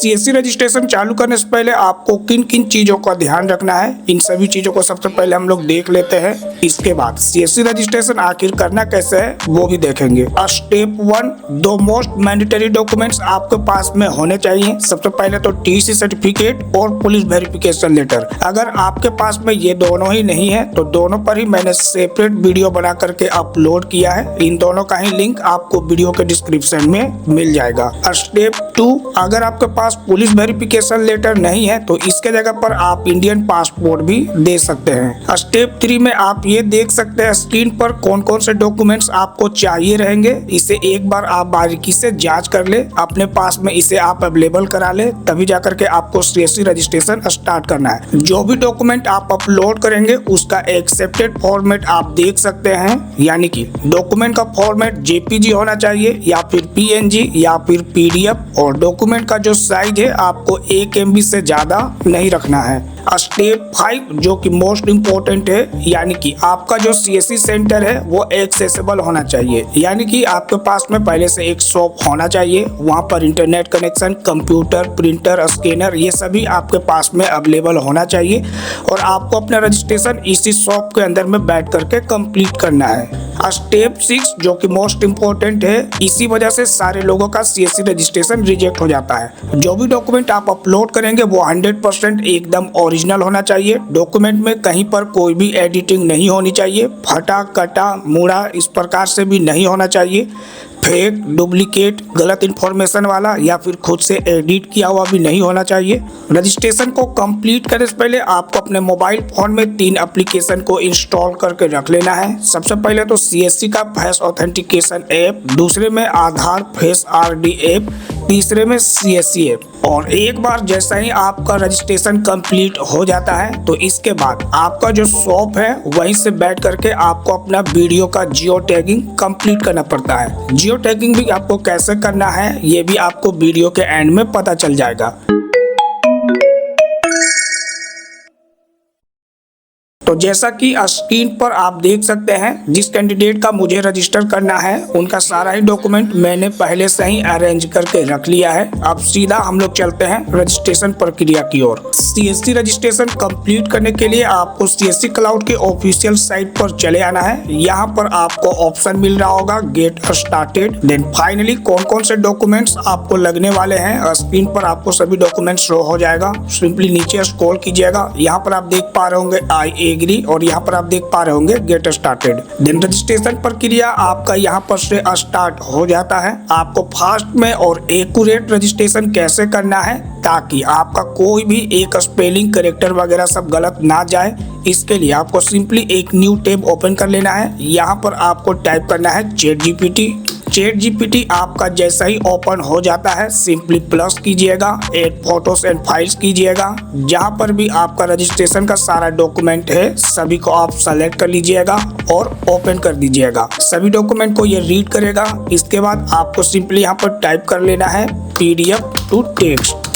CSC registration चालू करने से पहले आपको किन किन चीजों का ध्यान रखना है, इन सभी चीजों को सबसे पहले हम लोग देख लेते हैं। इसके बाद सीएससी रजिस्ट्रेशन आखिर करना कैसे है वो भी देखेंगे। स्टेप 1, दो मोस्ट मैंडेटरी डॉक्यूमेंट्स आपके पास में होने चाहिए। सबसे पहले तो टीसी सर्टिफिकेट और पुलिस वेरिफिकेशन लेटर। अगर आपके पास में ये दोनों ही नहीं है तो दोनों पर ही मैंने सेपरेट वीडियो बना करके अपलोड किया है। इन दोनों का ही लिंक आपको वीडियो के डिस्क्रिप्शन में मिल जाएगा। स्टेप 2, अगर आपके पास पुलिस वेरिफिकेशन लेटर नहीं है तो इसके जगह पर आप इंडियन पासपोर्ट भी दे सकते हैं। स्टेप 3 में आप ये देख सकते हैं स्क्रीन पर कौन कौन से डॉक्यूमेंट्स आपको चाहिए रहेंगे। इसे एक बार आप बारीकी से जांच कर ले, अपने पास में इसे आप अवेलेबल करा ले, तभी जाकर के आपको सीएससी रजिस्ट्रेशन स्टार्ट करना है। जो भी डॉक्यूमेंट आप अपलोड करेंगे उसका एक्सेप्टेड फॉर्मेट आप देख सकते हैं, यानी कि डॉक्यूमेंट का फॉर्मेट जेपीजी होना चाहिए या फिर पीएनजी या फिर पीडीएफ, और डॉक्यूमेंट का जो साइज है आपको 1 MB से ज्यादा नहीं रखना है। स्टेप 5 जो कि मोस्ट इम्पोर्टेंट है, यानी कि आपका जो सीएससी सेंटर है वो एक्सेसिबल होना चाहिए, यानी कि आपके पास में पहले से एक शॉप होना चाहिए। वहां पर internet connection, computer, printer, scanner ये सभी आपके पास में अवेलेबल होना चाहिए और आपको अपना रजिस्ट्रेशन इसी शॉप के अंदर में बैठ करके कंप्लीट करना है। स्टेप 6 जो कि मोस्ट इम्पोर्टेंट है, इसी वजह से सारे लोगों का सीएससी रजिस्ट्रेशन रिजेक्ट हो जाता है। जो भी डॉक्यूमेंट आप अपलोड करेंगे वो 100% एकदम ओरिजिनल होना चाहिए। डॉक्यूमेंट में कहीं पर कोई भी एडिटिंग नहीं होनी चाहिए, फटा कटा मुड़ा इस प्रकार से भी नहीं होना चाहिए। फेक, डुप्लीकेट, गलत इन्फॉर्मेशन वाला या फिर खुद से एडिट किया हुआ भी नहीं होना चाहिए। रजिस्ट्रेशन को कंप्लीट करने से पहले आपको अपने मोबाइल फोन में 3 एप्लीकेशन को इंस्टॉल करके रख लेना है। सबसे पहले तो सीएससी का फेस ऑथेंटिकेशन ऐप, दूसरे में आधार फेस आरडी ऐप, तीसरे में सीएससी ऐप। और एक बार जैसा ही आपका रजिस्ट्रेशन कंप्लीट हो जाता है तो इसके बाद आपका जो शॉप है वहीं से बैठ करके आपको अपना वीडियो का जियो टैगिंग कंप्लीट करना पड़ता है। जियो टैगिंग भी आपको कैसे करना है ये भी आपको वीडियो के एंड में पता चल जाएगा। तो जैसा कि स्क्रीन पर आप देख सकते हैं, जिस कैंडिडेट का मुझे रजिस्टर करना है उनका सारा ही डॉक्यूमेंट मैंने पहले से ही अरेंज करके रख लिया है। अब सीधा हम लोग चलते हैं रजिस्ट्रेशन प्रक्रिया की ओर। सीएससी रजिस्ट्रेशन कंप्लीट करने के लिए आपको सीएससी क्लाउड के ऑफिशियल साइट पर चले आना है। यहाँ पर आपको ऑप्शन मिल रहा होगा गेट स्टार्टेड, देन फाइनली कौन कौन से डॉक्यूमेंट्स आपको लगने वाले हैं। स्क्रीन पर आपको सभी डॉक्यूमेंट शो हो जाएगा। सिंपली नीचे स्क्रॉल कीजिएगा, यहाँ पर आप देख पा रहे होंगे आई एग्री और यहाँ पर आप देख पा रहे होंगे गेट स्टार्टेड। देन रजिस्ट्रेशन प्रक्रिया आपका यहाँ पर से स्टार्ट हो जाता है। आपको फास्ट में और एक्यूरेट रजिस्ट्रेशन कैसे करना है ताकि आपका कोई भी एक स्पेलिंग, कैरेक्टर वगैरह सब गलत ना जाए, इसके लिए आपको सिंपली एक न्यू टैब ओपन कर लेना है। यहाँ पर आपको टाइप करना है चैट जीपीटी। चैट जीपीटी आपका जैसा ही ओपन हो जाता है सिंपली प्लस कीजिएगा, ऐड फोटोज एंड फाइल्स कीजिएगा। जहां पर भी आपका रजिस्ट्रेशन का सारा डॉक्यूमेंट है सभी को आप सेलेक्ट कर लीजिएगा और ओपन कर दीजिएगा। सभी डॉक्यूमेंट को ये रीड करेगा। इसके बाद आपको सिंपली यहाँ पर टाइप कर लेना है पीडीएफ टू टेक्स्ट।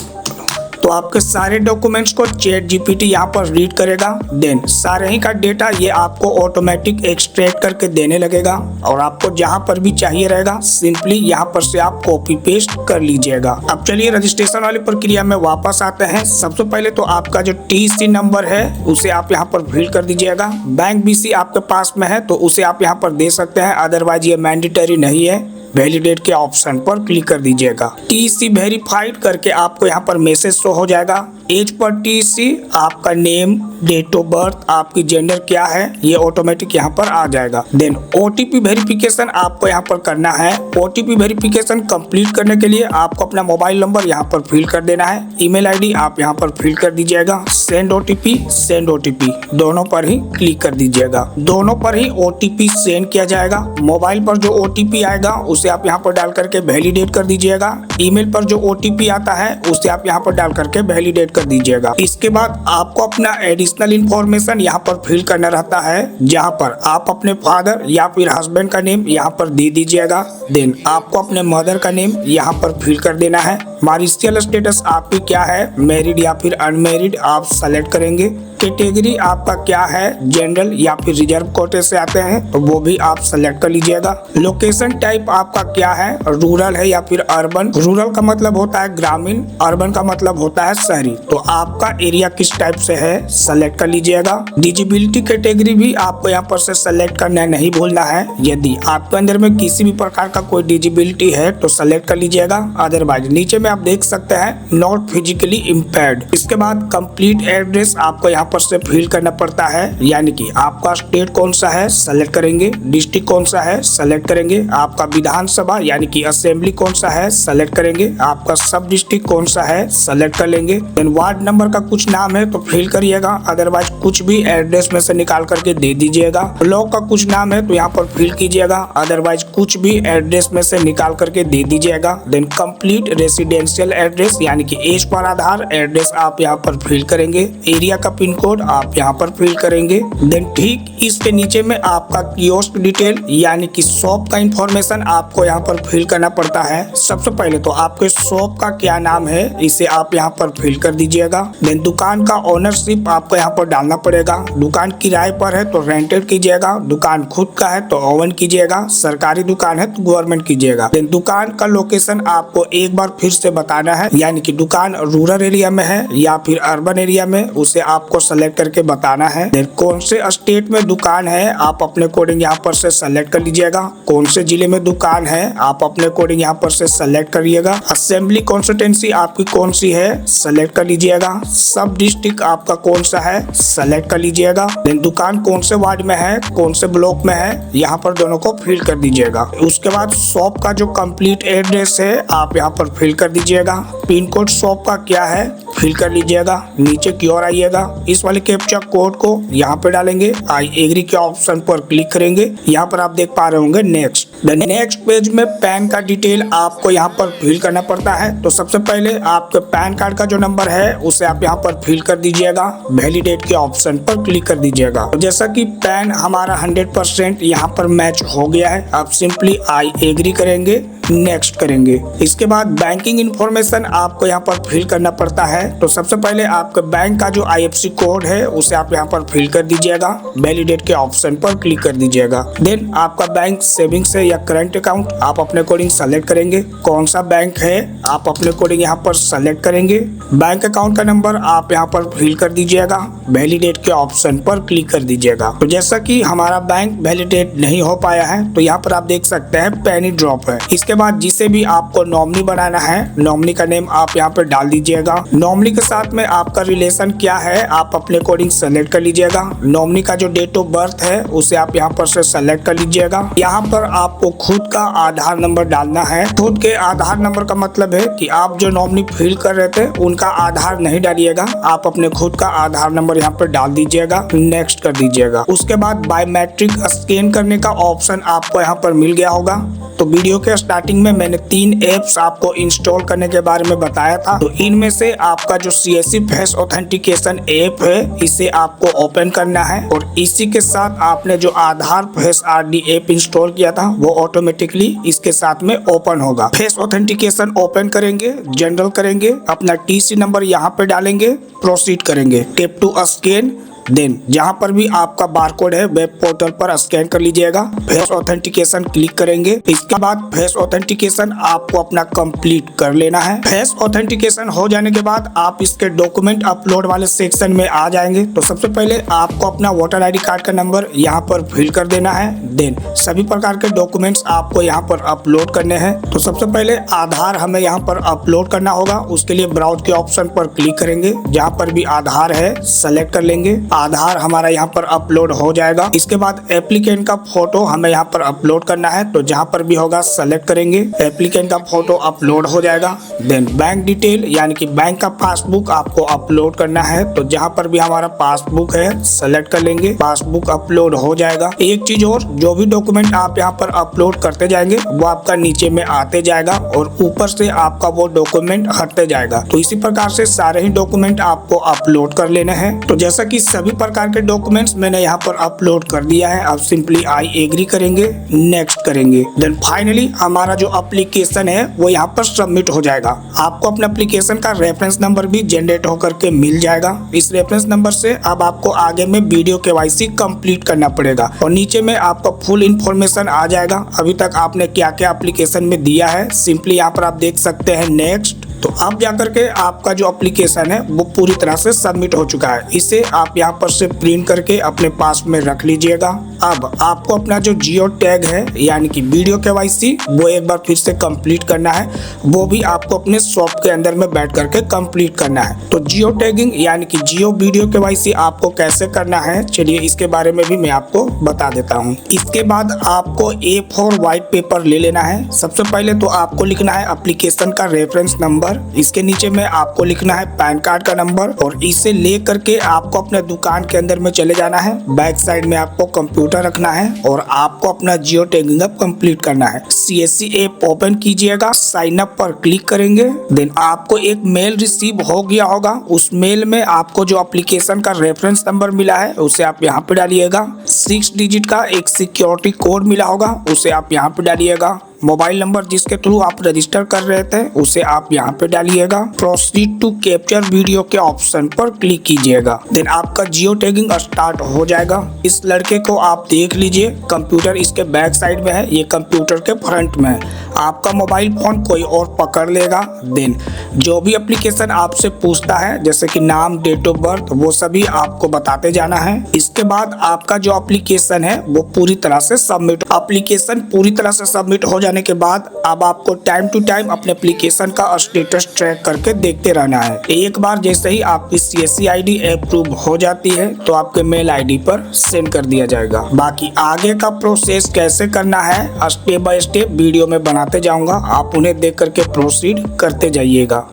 तो आपके सारे डॉक्यूमेंट्स को चैट जीपीटी यहाँ पर रीड करेगा। देन सारे ही का डेटा ये आपको ऑटोमेटिक एक्सट्रैक्ट करके देने लगेगा और आपको जहाँ पर भी चाहिए रहेगा सिंपली यहाँ पर से आप कॉपी पेस्ट कर लीजिएगा। अब चलिए रजिस्ट्रेशन वाली प्रक्रिया में वापस आते हैं। सबसे पहले तो आपका जो टीसी नंबर है उसे आप यहाँ पर फिल कर दीजिएगा। बैंक बीसी आपके पास में है तो उसे आप यहाँ पर दे सकते हैं, अदरवाइज ये मैंडेटरी नहीं है। वैलिडेट के ऑप्शन पर क्लिक कर दीजिएगा। टीसी वेरीफाइड करके आपको यहाँ पर मैसेज शो हो जाएगा। एज पर टीसी, आपका नेम, डेट ऑफ बर्थ, आपकी जेंडर क्या है ये ऑटोमेटिक यहाँ पर आ जाएगा। देन ओटीपी वेरिफिकेशन आपको यहाँ पर करना है। ओटीपी वेरिफिकेशन कंप्लीट करने के लिए आपको अपना मोबाइल नंबर यहाँ पर फिल कर देना है। ईमेल आईडी आप यहाँ पर फिल कर दीजिएगा। सेंड ओटीपी दोनों पर ही क्लिक कर दीजिएगा। दोनों पर ही ओटीपी सेंड किया जाएगा। मोबाइल पर जो ओटीपी आएगा उसे आप यहाँ पर डाल करके वैलिडेट कर दीजिएगा। ईमेल पर जो ओटीपी आता है उसे आप यहाँ पर डाल करके वैलिडेट कर दीजिएगा। इसके बाद आपको अपना एडिशनल इंफॉर्मेशन यहाँ पर फिल करना रहता है, जहाँ पर आप अपने फादर या फिर हस्बैंड का नेम यहाँ पर दे दीजिएगा। देन आपको अपने मदर का नेम यहाँ पर फिल कर देना है। मैरिटल स्टेटस आपकी क्या है, मैरिड या फिर अनमैरिड, आप सेलेक्ट करेंगे। कैटेगरी आपका क्या है, जनरल या फिर रिजर्व कोटे से आते हैं तो वो भी आप सेलेक्ट कर लीजिएगा। लोकेशन टाइप आपका क्या है, रूरल है या फिर अर्बन। रूरल का मतलब होता है ग्रामीण, अर्बन का मतलब होता है शहरी। तो आपका एरिया किस टाइप से है सेलेक्ट कर लीजिएगा। डिजेबिलिटी कैटेगरी भी आपको यहाँ पर से सेलेक्ट करना नहीं भूलना है। यदि आपके अंदर में किसी भी प्रकार का कोई डिजेबिलिटी है तो सेलेक्ट कर लीजिएगा, अदरवाइज नीचे में आप देख सकते हैं नॉट फिजिकली इम्पेयर्ड। इसके बाद कंप्लीट एड्रेस आपको यहाँ पर से फिल करना पड़ता है, यानी कि आपका स्टेट कौन सा है सेलेक्ट करेंगे, डिस्ट्रिक्ट कौन सा है सेलेक्ट करेंगे, आपका विधानसभा यानी कि असेंबली कौन सा है सेलेक्ट करेंगे, आपका सब डिस्ट्रिक्ट कौन सा है सेलेक्ट कर लेंगे। देन वार्ड नंबर का कुछ नाम है तो फिल करिएगा, अदरवाइज कुछ भी एड्रेस में से निकाल करके दे दीजिएगा। ब्लॉक का कुछ नाम है तो यहाँ पर फिल कीजिएगा, अदरवाइज कुछ भी एड्रेस में से निकाल करके दे दीजिएगा। देन कंप्लीट रेसिडेंशियल एड्रेस यानी कि एज पर आधार एड्रेस आप यहाँ पर फिल करेंगे। एरिया का पिन कोड आप यहाँ पर फिल करेंगे। देन ठीक इसके नीचे में आपका कियोस्क डिटेल यानी कि शॉप का इंफॉर्मेशन आपको यहाँ पर फिल करना पड़ता है। सबसे पहले तो आपके शॉप का क्या नाम है इसे आप यहाँ पर फिल कर दीजिएगा। देन दुकान का ओनरशिप आपको यहाँ पर डालना पड़ेगा। दुकान किराए पर है तो रेंटेड कीजिएगा, दुकान खुद का है तो ओवन कीजिएगा, सरकारी दुकान है तो गवर्नमेंट कीजिएगा। देन दुकान का लोकेशन आपको एक बार फिर से बताना है, यानी कि दुकान रूरल एरिया में है या फिर अर्बन एरिया में, उसे आपको सेलेक्ट करके बताना है। देन कौन से स्टेट में दुकान है आप अपने अकॉर्डिंग यहाँ पर से सेलेक्ट कर लीजिएगा। कौन से जिले में दुकान है आप अपने अकॉर्डिंग यहाँ पर से सेलेक्ट करिएगा। असेंबली कॉन्स्टिट्यूंसी आपकी कौन सी है सेलेक्ट कर लीजिएगा। सब डिस्ट्रिक्ट आपका कौन सा है सेलेक्ट कर लीजिएगा। देन दुकान कौन से वार्ड में है, कौन से ब्लॉक में है, यहाँ पर दोनों को फिल कर दीजिएगा। उसके बाद शॉप का जो कंप्लीट एड्रेस है आप यहाँ पर फिल कर दीजिएगा। पिन कोड शॉप का क्या है फिल कर लीजिएगा। नीचे की ओर आइएगा, इस वाले कैप्चा कोड को यहाँ पे डालेंगे, आई एग्री के ऑप्शन पर क्लिक करेंगे। यहाँ पर आप देख पा रहे होंगे नेक्स्ट। नेक्स्ट पेज में पैन का डिटेल आपको यहाँ पर फिल करना पड़ता है। तो सबसे पहले आपके पैन कार्ड का जो नंबर है उसे आप यहाँ पर फिल कर दीजिएगा, वैलिडेट के ऑप्शन पर क्लिक कर दीजिएगा। तो जैसा कि पैन हमारा 100% यहाँ पर मैच हो गया है, आप सिंपली आई एग्री करेंगे, नेक्स्ट करेंगे। इसके बाद बैंकिंग इंफॉर्मेशन आपको यहाँ पर फिल करना पड़ता है। तो सबसे पहले आपके बैंक का जो IFSC कोड है उसे आप यहाँ पर फिल कर दीजिएगा, वैलिडेट के ऑप्शन पर क्लिक कर दीजिएगा। देन आपका बैंक सेविंग्स है या करंट अकाउंट आप अपने अकॉर्डिंग सेलेक्ट करेंगे। कौन सा बैंक है आप अपने अकॉर्डिंग यहाँ पर सेलेक्ट करेंगे। बैंक अकाउंट का नंबर आप यहाँ पर फिल कर दीजिएगा, वैलिडेट के ऑप्शन पर क्लिक कर दीजिएगा। तो जैसा कि हमारा बैंक वैलिडेट नहीं हो पाया है तो यहाँ पर आप देख सकते हैं पेनी ड्रॉप है। इसके बाद जिसे भी आपको नॉमिनी बनाना है, नॉमिनी का नेम आप यहाँ पर डाल दीजिएगा। नॉमिनी के साथ में आपका रिलेशन क्या है आप अपने अकॉर्डिंग सेलेक्ट कर लीजिएगा। नॉमिनी का जो डेट ऑफ बर्थ है उसे आप यहाँ पर से सेलेक्ट कर लीजिएगा। यहाँ पर आपको खुद का आधार नंबर डालना है। खुद के आधार नंबर का मतलब है कि आप जो नॉमिनी फिल कर रहे थे उनका आधार नहीं डालिएगा, आप अपने खुद का आधार नंबर यहाँ पर डाल दीजिएगा, नेक्स्ट कर दीजिएगा। उसके बाद बायोमेट्रिक स्कैन करने का ऑप्शन आपको यहाँ पर मिल गया होगा। तो वीडियो के स्टार्टिंग में मैंने 3 एप्स आपको इंस्टॉल करने के बारे में बताया था। तो इनमें से आपका जो CSC फेस ऑथेंटिकेशन ऐप है इसे आपको ओपन करना है और इसी के साथ आपने जो आधार फेस RD ऐप इंस्टॉल किया था वो ऑटोमेटिकली इसके साथ में ओपन होगा। फेस ऑथेंटिकेशन ओपन करेंगे, जनरल करेंगे, अपना TC नंबर यहाँ पे डालेंगे, प्रोसीड करेंगे, टैप टू स्कैन। देन जहां पर भी आपका बारकोड है वेब पोर्टल पर स्कैन कर लीजिएगा, फेस ऑथेंटिकेशन क्लिक करेंगे। इसके बाद फेस ऑथेंटिकेशन आपको अपना कंप्लीट कर लेना है। फेस ऑथेंटिकेशन हो जाने के बाद आप इसके डॉक्यूमेंट अपलोड वाले सेक्शन में आ जाएंगे। तो सबसे पहले आपको अपना वोटर ID कार्ड का नंबर यहाँ पर फिल कर देना है। देन सभी प्रकार के डॉक्यूमेंट्स आपको यहाँ पर अपलोड करने हैं। तो सबसे पहले आधार हमें यहाँ पर अपलोड करना होगा, उसके लिए ब्राउज के ऑप्शन पर क्लिक करेंगे, जहाँ पर भी आधार है सेलेक्ट कर लेंगे। आधार हमारा यहाँ पर अपलोड हो जाएगा। इसके बाद एप्लीकेंट का फोटो हमें यहाँ पर अपलोड करना है। तो जहाँ पर भी होगा सेलेक्ट करेंगे, एप्लीकेंट का फोटो अपलोड हो जाएगा। देन बैंक डिटेल यानी कि बैंक का पासबुक आपको अपलोड करना है। तो जहाँ पर भी हमारा पासबुक है सेलेक्ट कर लेंगे, पासबुक अपलोड हो जाएगा। एक चीज और, जो भी डॉक्यूमेंट आप यहाँ पर अपलोड करते जाएंगे वो आपका नीचे में आते जाएगा और ऊपर से आपका वो डॉक्यूमेंट हटते जाएगा। तो इसी प्रकार से सारे ही डॉक्यूमेंट आपको अपलोड कर लेने हैं। तो जैसा कि सभी सभी प्रकार के डॉक्यूमेंट्स मैंने यहाँ पर अपलोड कर दिया है। अब सिंपली आई एग्री करेंगे, नेक्स्ट करेंगे। देन फाइनली हमारा जो एप्लीकेशन है वो यहाँ पर सबमिट हो जाएगा। आपको अपने एप्लीकेशन का रेफरेंस नंबर भी जनरेट होकर के मिल जाएगा। इस रेफरेंस नंबर से अब आपको आगे में वीडियो केवाईसी कंप्लीट करना पड़ेगा और नीचे में आपका फुल इंफॉर्मेशन आ जाएगा। अभी तक आपने क्या क्या एप्लीकेशन में दिया है सिंपली यहाँ पर आप देख सकते हैं नेक्स्ट। तो अब जाकर के आपका जो एप्लीकेशन है वो पूरी तरह से सबमिट हो चुका है। इसे आप यहाँ पर से प्रिंट करके अपने पास में रख लीजिएगा। अब आपको अपना जो जियो टैग है यानी कि वीडियो केवाईसी वो एक बार फिर से कंप्लीट करना है। वो भी आपको अपने शॉप के अंदर में बैठ करके कंप्लीट करना है। तो जियो टैगिंग यानी कि जियो वीडियो केवाईसी आपको कैसे करना है चलिए इसके बारे में भी मैं आपको बता देता हूँ। इसके बाद आपको A4 व्हाइट पेपर ले लेना है। सबसे पहले तो आपको लिखना है एप्लीकेशन का रेफरेंस नंबर, इसके नीचे में आपको लिखना है पैन कार्ड का नंबर और इसे ले करके आपको अपने दुकान के अंदर में चले जाना है। बैक साइड में आपको कंप्यूटर रखना है और आपको अपना जियो टैगिंग अप कंप्लीट करना है। CSC ऐप ओपन कीजिएगा, साइन अप पर क्लिक करेंगे। देन आपको एक मेल रिसीव हो गया होगा। उस मेल में आपको जो एप्लीकेशन का रेफरेंस नंबर मिला है उसे आप यहाँ पे डालिएगा। 6 डिजिट का एक सिक्योरिटी कोड मिला होगा उसे आप यहाँ पे डालिएगा। मोबाइल नंबर जिसके थ्रू आप रजिस्टर कर रहे थे उसे आप यहाँ पे डालिएगा। प्रोसीड टू कैप्चर वीडियो के ऑप्शन पर क्लिक कीजिएगा। देन आपका जियो टैगिंग स्टार्ट हो जाएगा। इस लड़के को आप देख लीजिए, कंप्यूटर इसके बैक साइड में है, ये कंप्यूटर के फ्रंट में है। आपका मोबाइल फोन कोई और पकड़ लेगा। देन जो भी एप्लीकेशन आपसे पूछता है जैसे कि नाम, डेट ऑफ बर्थ, वो सभी आपको बताते जाना है। इसके बाद आपका जो एप्लीकेशन है वो पूरी तरह से सबमिट, एप्लीकेशन पूरी तरह से सबमिट हो जाने के बाद अब आपको टाइम टू टाइम अपने एप्लीकेशन का स्टेटस ट्रैक करके देखते रहना है। एक बार जैसे ही आपकी CSC ID अप्रूव हो जाती है तो आपके मेल ID पर सेंड कर दिया जाएगा। बाकी आगे का प्रोसेस कैसे करना है स्टेप बाय स्टेप वीडियो में बनाते जाऊंगा, आप उन्हें देख करके प्रोसीड करते जाइएगा।